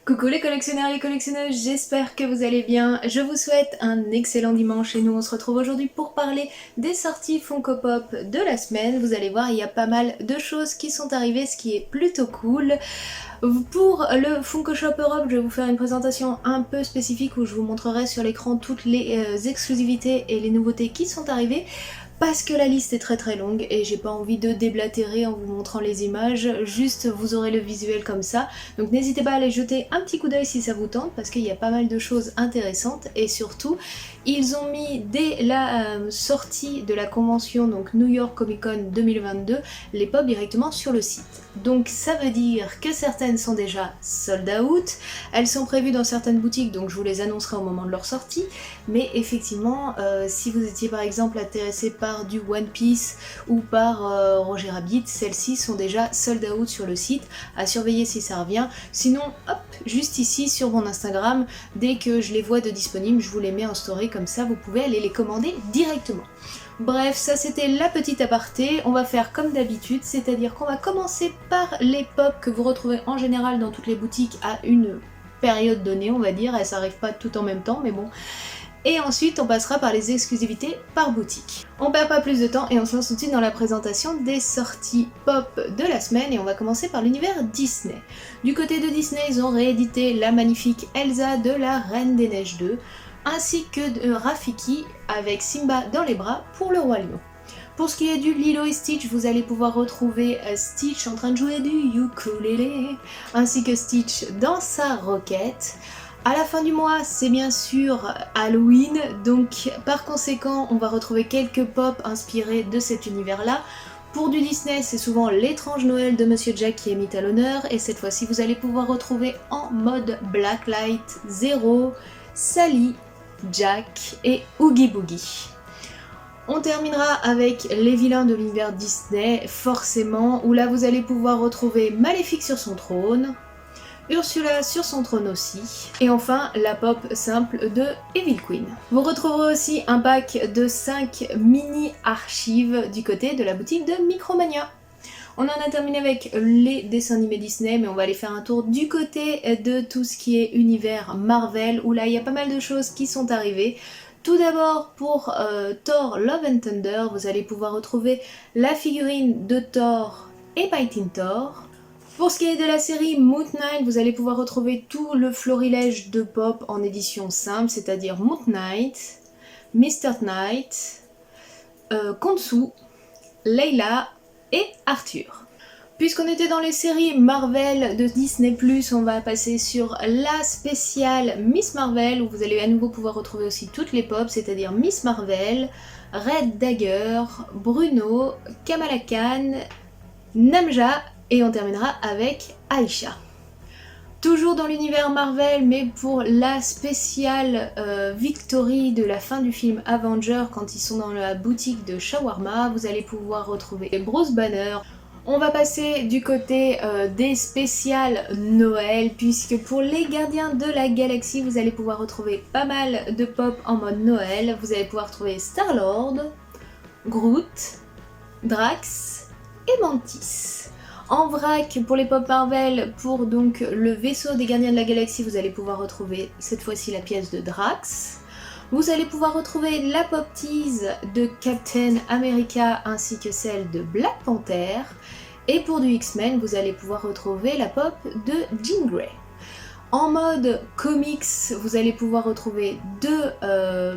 Coucou les collectionneurs et les collectionneuses, j'espère que vous allez bien. Je vous souhaite un excellent dimanche et nous on se retrouve aujourd'hui pour parler des sorties Funko Pop de la semaine. Vous allez voir, il y a pas mal de choses qui sont arrivées, ce qui est plutôt cool. Pour le Funko Shop Europe, je vais vous faire une présentation un peu spécifique où je vous montrerai sur l'écran toutes les exclusivités et les nouveautés qui sont arrivées. Parce que la liste est très longue et j'ai pas envie de déblatérer en vous montrant les images, juste vous aurez le visuel comme ça. Donc n'hésitez pas à aller jeter un petit coup d'œil si ça vous tente parce qu'il y a pas mal de choses intéressantes et surtout ils ont mis dès la sortie de la convention donc New York Comic Con 2022 les pop directement sur le site. Donc ça veut dire que certaines sont déjà sold out, elles sont prévues dans certaines boutiques donc je vous les annoncerai au moment de leur sortie, mais effectivement si vous étiez par exemple intéressé par du One Piece ou par Roger Rabbit, celles-ci sont déjà sold out sur le site, à surveiller si ça revient. Sinon, hop, juste ici sur mon Instagram, dès que je les vois de disponibles, je vous les mets en story, comme ça vous pouvez aller les commander directement. Bref, ça c'était la petite aparté, on va faire comme d'habitude, c'est-à-dire qu'on va commencer par les pop que vous retrouvez en général dans toutes les boutiques à une période donnée, on va dire, elles s'arrivent pas tout en même temps, mais bon. Et ensuite on passera par les exclusivités par boutique. On perd pas plus de temps et on se lance tout de suite dans la présentation des sorties pop de la semaine et on va commencer par l'univers Disney. Du côté de Disney, ils ont réédité la magnifique Elsa de la Reine des Neiges 2, ainsi que de Rafiki avec Simba dans les bras pour le Roi Lion. Pour ce qui est du Lilo et Stitch, vous allez pouvoir retrouver Stitch en train de jouer du ukulélé, ainsi que Stitch dans sa roquette. À la fin du mois, c'est bien sûr Halloween, donc par conséquent, on va retrouver quelques pop inspirés de cet univers-là. Pour du Disney, c'est souvent l'étrange Noël de Monsieur Jack qui est mis à l'honneur, et cette fois-ci, vous allez pouvoir retrouver en mode Blacklight, Zero, Sally, Jack et Oogie Boogie. On terminera avec les vilains de l'univers Disney, forcément, où là vous allez pouvoir retrouver Maléfique sur son trône, Ursula sur son trône aussi, et enfin la pop simple de Evil Queen. Vous retrouverez aussi un pack de 5 mini archives du côté de la boutique de Micromania. On en a terminé avec les dessins animés Disney, mais on va aller faire un tour du côté de tout ce qui est univers Marvel, où là il y a pas mal de choses qui sont arrivées. Tout d'abord pour Thor Love and Thunder, vous allez pouvoir retrouver la figurine de Thor et Fighting Thor. Pour ce qui est de la série Moon Knight, vous allez pouvoir retrouver tout le florilège de pop en édition simple, c'est-à-dire Moon Knight, Mr. Knight, Khonshu, Layla et Arthur. Puisqu'on était dans les séries Marvel de Disney+, on va passer sur la spéciale Miss Marvel, où vous allez à nouveau pouvoir retrouver aussi toutes les pop, c'est-à-dire Miss Marvel, Red Dagger, Bruno, Kamala Khan, Namja, et on terminera avec Aisha. Toujours dans l'univers Marvel, mais pour la spéciale Victory de la fin du film Avenger, quand ils sont dans la boutique de Shawarma, vous allez pouvoir retrouver Bruce Banner. On va passer du côté des spéciales Noël, puisque pour les gardiens de la galaxie, vous allez pouvoir retrouver pas mal de pop en mode Noël. Vous allez pouvoir trouver Star-Lord, Groot, Drax et Mantis. En vrac, pour les pop Marvel, pour donc le vaisseau des gardiens de la galaxie, vous allez pouvoir retrouver cette fois-ci la pièce de Drax. Vous allez pouvoir retrouver la pop tease de Captain America ainsi que celle de Black Panther. Et pour du X-Men, vous allez pouvoir retrouver la pop de Jean Grey. En mode comics, vous allez pouvoir retrouver deux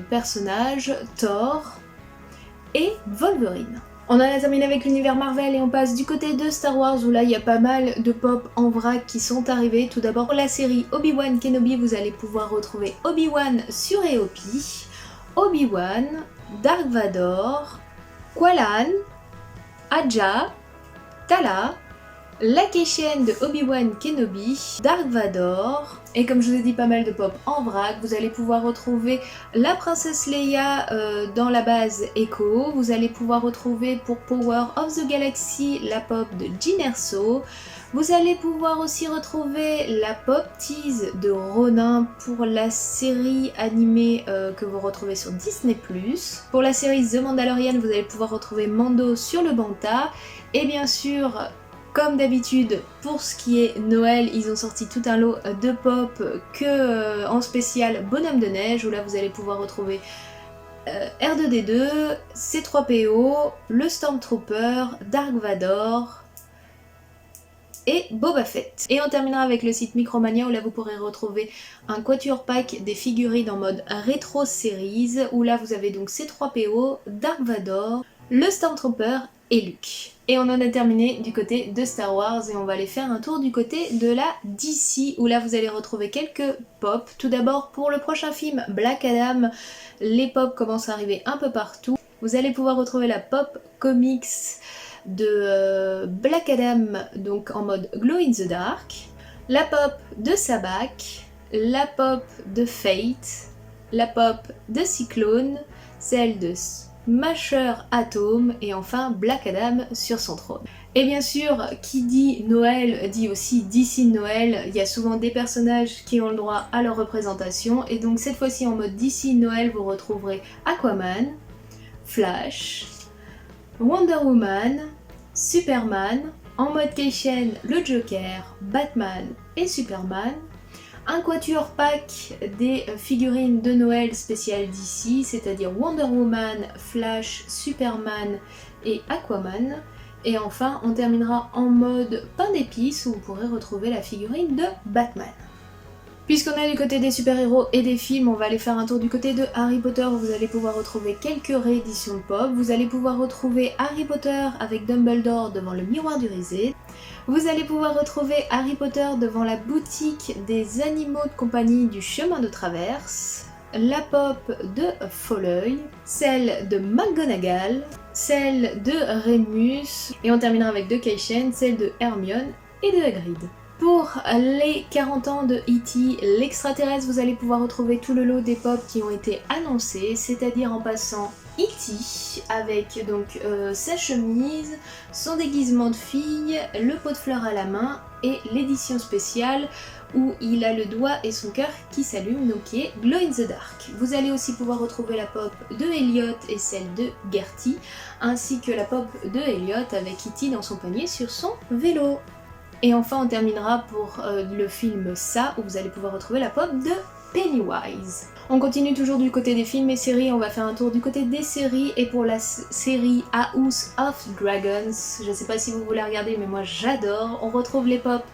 personnages, Thor et Wolverine. On en a terminé avec l'univers Marvel et on passe du côté de Star Wars où là il y a pas mal de pop en vrac qui sont arrivés. Tout d'abord pour la série Obi-Wan Kenobi, vous allez pouvoir retrouver Obi-Wan sur Eopi, Obi-Wan, Dark Vador, Qualan, Aja, Tala, la Keishen de Obi-Wan Kenobi, Dark Vador, et comme je vous ai dit pas mal de pop en vrac, vous allez pouvoir retrouver la princesse Leia dans la base Echo, vous allez pouvoir retrouver pour Power of the Galaxy la pop de Jyn Erso, vous allez pouvoir aussi retrouver la pop tease de Ronin pour la série animée que vous retrouvez sur Disney+. Pour la série The Mandalorian, vous allez pouvoir retrouver Mando sur le Banta, et bien sûr Comme d'habitude, pour ce qui est Noël, ils ont sorti tout un lot de pop en spécial Bonhomme de Neige, où là vous allez pouvoir retrouver R2D2, C3PO, le Stormtrooper, Dark Vador et Boba Fett. Et on terminera avec le site Micromania, où là vous pourrez retrouver un quatuor pack des figurines en mode rétro series, où là vous avez donc C3PO, Dark Vador, le Stormtrooper et Luke. Et on en a terminé du côté de Star Wars et on va aller faire un tour du côté de la DC, où là vous allez retrouver quelques pop. Tout d'abord pour le prochain film Black Adam, les pop commencent à arriver un peu partout. Vous allez pouvoir retrouver la pop comics de Black Adam, donc en mode Glow in the Dark, la pop de Sabbac, la pop de Fate, la pop de Cyclone, celle de Smasher Atom et enfin Black Adam sur son trône. Et bien sûr, qui dit Noël dit aussi DC Noël. Il y a souvent des personnages qui ont le droit à leur représentation et donc cette fois-ci en mode DC Noël vous retrouverez Aquaman, Flash, Wonder Woman, Superman, en mode Kei-Shen, le Joker, Batman et Superman, un quatuor pack des figurines de Noël spéciales DC, c'est-à-dire Wonder Woman, Flash, Superman et Aquaman, et enfin on terminera en mode pain d'épices où vous pourrez retrouver la figurine de Batman. Puisqu'on est du côté des super-héros et des films, on va aller faire un tour du côté de Harry Potter où vous allez pouvoir retrouver quelques rééditions de pop. Vous allez pouvoir retrouver Harry Potter avec Dumbledore devant le miroir du risé. Vous allez pouvoir retrouver Harry Potter devant la boutique des animaux de compagnie du chemin de traverse, la pop de Folleuil, celle de McGonagall, celle de Remus, et on terminera avec de Kei-Shen, celle de Hermione et de Hagrid. Pour les 40 ans de E.T., l'extraterrestre, vous allez pouvoir retrouver tout le lot des pop qui ont été annoncés, c'est-à-dire en passant E.T. avec donc sa chemise, son déguisement de fille, le pot de fleurs à la main et l'édition spéciale où il a le doigt et son cœur qui s'allument, donc qui est Glow in the Dark. Vous allez aussi pouvoir retrouver la pop de Elliot et celle de Gertie, ainsi que la pop de Elliot avec E.T. dans son poignet sur son vélo. Et enfin on terminera pour le film Ça, où vous allez pouvoir retrouver la pop de Pennywise. On continue toujours du côté des films et séries, on va faire un tour du côté des séries, et pour la série House of Dragons, je sais pas si vous voulez regarder mais moi j'adore, on retrouve les pop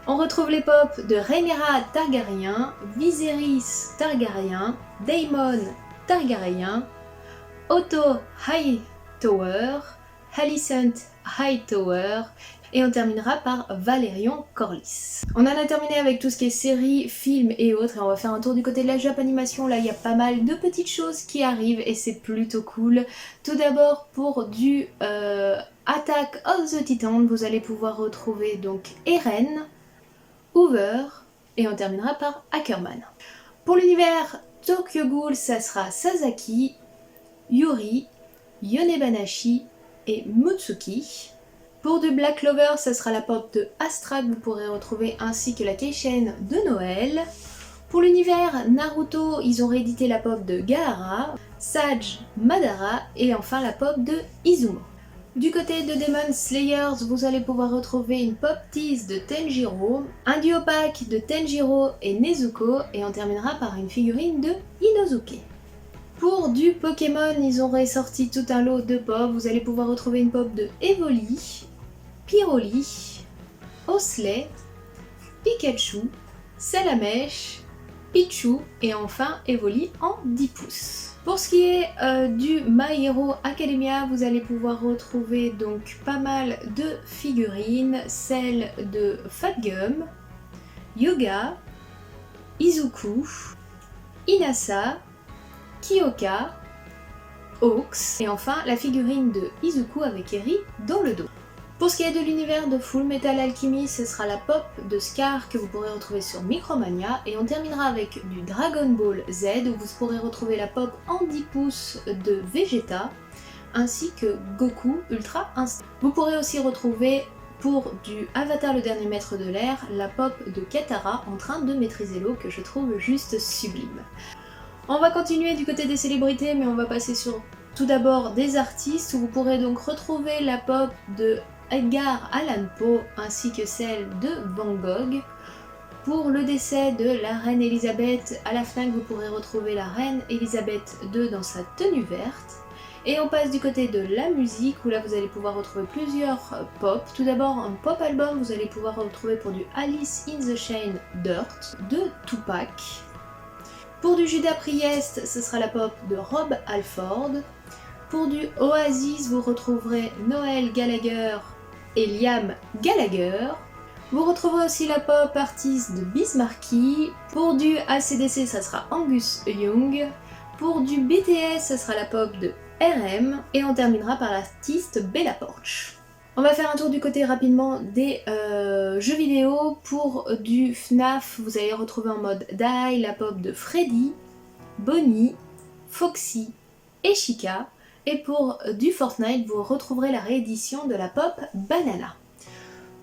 de Rhaenyra Targaryen, Viserys Targaryen, Daemon Targaryen, Otto Hightower, Alicent Hightower, et on terminera par Valerion Corlys. On en a terminé avec tout ce qui est séries, films et autres, et on va faire un tour du côté de la Japanimation. Là il y a pas mal de petites choses qui arrivent et c'est plutôt cool. Tout d'abord pour du Attack of the Titan, vous allez pouvoir retrouver donc Eren, Hoover, et on terminera par Ackerman. Pour l'univers Tokyo Ghoul, ça sera Sasaki, Yuri, Yonebanashi et Mutsuki. Pour du Black Clover, ça sera la pop de Astra que vous pourrez retrouver, ainsi que la Kei-Shen de Noël. Pour l'univers Naruto, ils ont réédité la pop de Gaara, Sage Madara et enfin la pop de Izumo. Du côté de Demon Slayers, vous allez pouvoir retrouver une pop tease de Tenjiro, un duo pack de Tenjiro et Nezuko, et on terminera par une figurine de Inosuke. Pour du Pokémon, ils ont ressorti tout un lot de pop. Vous allez pouvoir retrouver une pop de Evoli, Pyroli, Osley, Pikachu, Salamèche, Pichu et enfin Evoli en 10 pouces. Pour ce qui est du My Hero Academia, vous allez pouvoir retrouver donc pas mal de figurines, celles de Fat Gum, Yoga, Izuku, Inasa, Kyoka, Hawks et enfin la figurine de Izuku avec Eri dans le dos. Pour ce qui est de l'univers de Full Metal Alchemist, ce sera la pop de Scar que vous pourrez retrouver sur Micromania, et on terminera avec du Dragon Ball Z où vous pourrez retrouver la pop en 10 pouces de Vegeta ainsi que Goku Ultra Instinct. Vous pourrez aussi retrouver pour du Avatar le dernier maître de l'air la pop de Katara en train de maîtriser l'eau que je trouve juste sublime. On va continuer du côté des célébrités, mais on va passer sur tout d'abord des artistes où vous pourrez donc retrouver la pop de Edgar Allan Poe ainsi que celle de Van Gogh. Pour le décès de la reine Elisabeth, à la FNAC vous pourrez retrouver la reine Elisabeth II dans sa tenue verte. Et on passe du côté de la musique où là vous allez pouvoir retrouver plusieurs pop. Tout d'abord un pop album, vous allez pouvoir retrouver pour du Alice in the Chains Dirt de Tupac. Pour du Judas Priest, ce sera la pop de Rob Halford. Pour du Oasis, vous retrouverez Noel Gallagher et Liam Gallagher. Vous retrouverez aussi la pop artiste de Biz Markie. Pour du AC/DC, ça sera Angus Young. Pour du BTS, ça sera la pop de RM. Et on terminera par l'artiste Bella Porch. On va faire un tour du côté rapidement des jeux vidéo. Pour du FNAF, vous allez retrouver en mode Die la pop de Freddy, Bonnie, Foxy et Chica. Et pour du Fortnite, vous retrouverez la réédition de la pop Banana.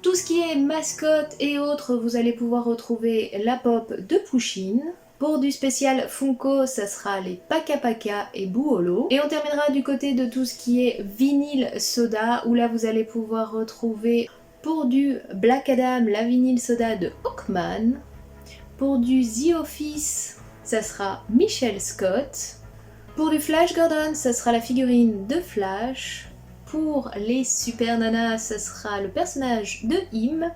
Tout ce qui est mascotte et autres, vous allez pouvoir retrouver la pop de Pusheen. Pour du spécial Funko, ça sera les Paka Paka et Bouholo. Et on terminera du côté de tout ce qui est vinyle soda, où là vous allez pouvoir retrouver pour du Black Adam la vinyle soda de Hawkman. Pour du The Office, ça sera Michelle Scott. Pour du Flash Gordon, ça sera la figurine de Flash. Pour les Super Nanas, ce sera le personnage de Im.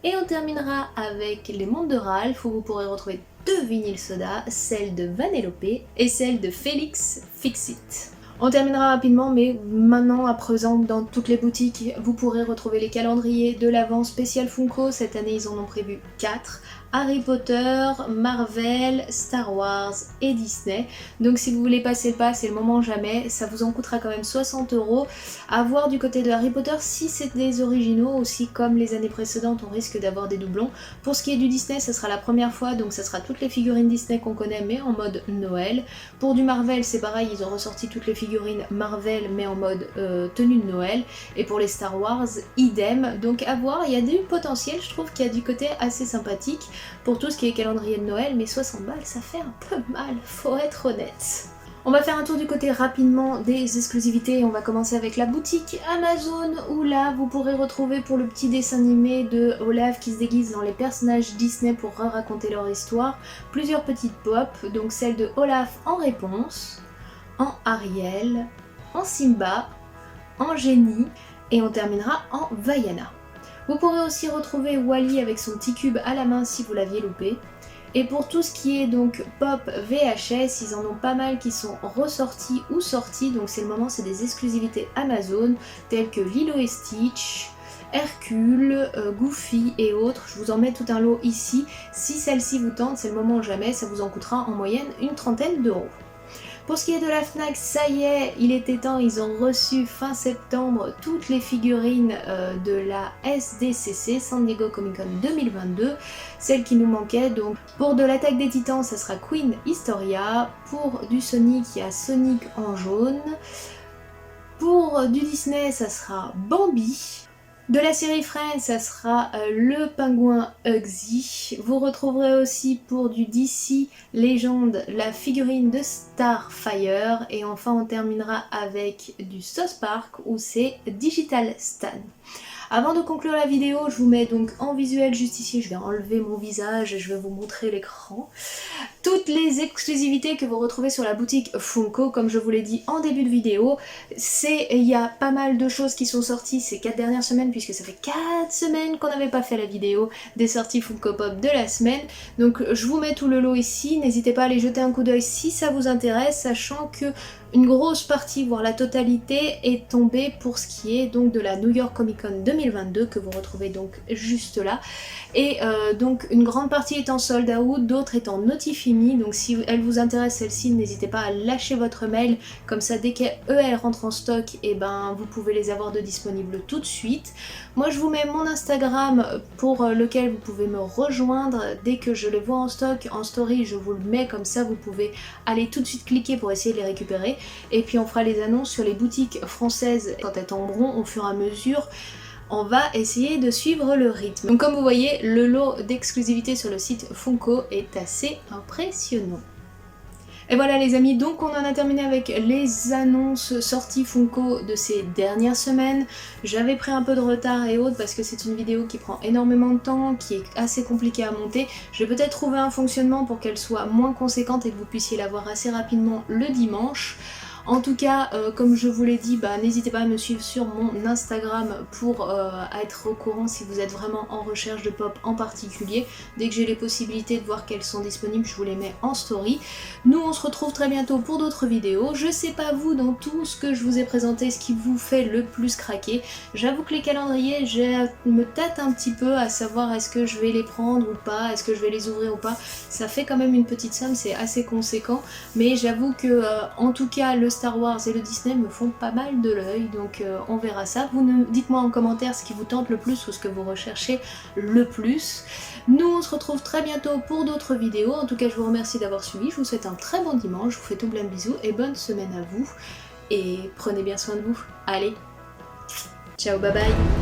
Et on terminera avec les montres de Ralph, où vous pourrez retrouver deux vinyles soda, celle de Vanellope et celle de Félix Fixit. On terminera rapidement, mais maintenant, à présent, dans toutes les boutiques, vous pourrez retrouver les calendriers de l'Avent spécial Funko. Cette année, ils en ont prévu 4. Harry Potter, Marvel, Star Wars et Disney. Donc si vous voulez passer le pas, c'est le moment jamais. Ça vous en coûtera quand même 60 €. À voir du côté de Harry Potter si c'est des originaux. Aussi, comme les années précédentes, on risque d'avoir des doublons. Pour ce qui est du Disney, ça sera la première fois. Donc ça sera toutes les figurines Disney qu'on connaît, mais en mode Noël. Pour du Marvel, c'est pareil. Ils ont ressorti toutes les figurines Marvel, mais en mode tenue de Noël. Et pour les Star Wars, idem. Donc à voir, il y a du potentiel. Je trouve qu'il y a du côté assez sympathique. Pour tout ce qui est calendrier de Noël, mais 60 balles, ça fait un peu mal, faut être honnête. On va faire un tour du côté rapidement des exclusivités. On va commencer avec la boutique Amazon, où là, vous pourrez retrouver pour le petit dessin animé de Olaf qui se déguise dans les personnages Disney pour raconter leur histoire, plusieurs petites pop, donc celle de Olaf en réponse, en Ariel, en Simba, en Génie, et on terminera en Vaiana. Vous pourrez aussi retrouver Wally avec son petit cube à la main si vous l'aviez loupé. Et pour tout ce qui est donc pop VHS, ils en ont pas mal qui sont ressortis ou sortis, donc c'est le moment, c'est des exclusivités Amazon telles que Lilo et Stitch, Hercule, Goofy et autres. Je vous en mets tout un lot ici. Si celle-ci vous tente, c'est le moment ou jamais, ça vous en coûtera en moyenne une trentaine d'euros. Pour ce qui est de la FNAC, ça y est, il était temps, ils ont reçu fin septembre toutes les figurines de la SDCC, San Diego Comic Con 2022, celles qui nous manquaient. Donc pour de l'Attaque des Titans, ça sera Queen Historia, pour du Sonic, il y a Sonic en jaune, pour du Disney, ça sera Bambi. De la série Friends, ça sera le pingouin Hugsy. Vous retrouverez aussi pour du DC Legend la figurine de Starfire. Et enfin, on terminera avec du South Park où c'est Digital Stan. Avant de conclure la vidéo, je vous mets donc en visuel juste ici, je vais enlever mon visage et je vais vous montrer l'écran. Toutes les exclusivités que vous retrouvez sur la boutique Funko, comme je vous l'ai dit en début de vidéo, il y a pas mal de choses qui sont sorties ces 4 dernières semaines, puisque ça fait 4 semaines qu'on n'avait pas fait la vidéo des sorties Funko Pop de la semaine. Donc je vous mets tout le lot ici, n'hésitez pas à aller jeter un coup d'œil si ça vous intéresse, sachant que une grosse partie, voire la totalité, est tombée pour ce qui est donc de la New York Comic Con 2022 que vous retrouvez donc juste là. Et donc une grande partie est en sold out, d'autres est en notify me, donc si elle vous intéresse celle-ci, n'hésitez pas à lâcher votre mail, comme ça dès qu'elles rentrent en stock, et ben vous pouvez les avoir de disponibles tout de suite. Moi je vous mets mon Instagram pour lequel vous pouvez me rejoindre dès que je les vois en stock, en story je vous le mets, comme ça vous pouvez aller tout de suite cliquer pour essayer de les récupérer. Et puis on fera les annonces sur les boutiques françaises quand elles tomberont au fur et à mesure. On va essayer de suivre le rythme. Donc comme vous voyez, le lot d'exclusivité sur le site Funko est assez impressionnant. Et voilà les amis, donc on en a terminé avec les annonces sorties Funko de ces dernières semaines. J'avais pris un peu de retard et autres parce que c'est une vidéo qui prend énormément de temps, qui est assez compliquée à monter. Je vais peut-être trouver un fonctionnement pour qu'elle soit moins conséquente et que vous puissiez la voir assez rapidement le dimanche. En tout cas, comme je vous l'ai dit, n'hésitez pas à me suivre sur mon Instagram pour être au courant si vous êtes vraiment en recherche de pop en particulier. Dès que j'ai les possibilités de voir qu'elles sont disponibles, je vous les mets en story. Nous, on se retrouve très bientôt pour d'autres vidéos. Je sais pas vous, dans tout ce que je vous ai présenté, ce qui vous fait le plus craquer. J'avoue que les calendriers, je me tâte un petit peu à savoir est-ce que je vais les prendre ou pas, est-ce que je vais les ouvrir ou pas. Ça fait quand même une petite somme, c'est assez conséquent. Mais j'avoue que, en tout cas, le Star Wars et le Disney me font pas mal de l'œil, donc on verra ça. Dites-moi en commentaire ce qui vous tente le plus ou ce que vous recherchez le plus. Nous on se retrouve très bientôt pour d'autres vidéos. En tout cas je vous remercie d'avoir suivi, je vous souhaite un très bon dimanche, je vous fais tout plein de bisous et bonne semaine à vous. Et prenez bien soin de vous. Allez, ciao, bye bye.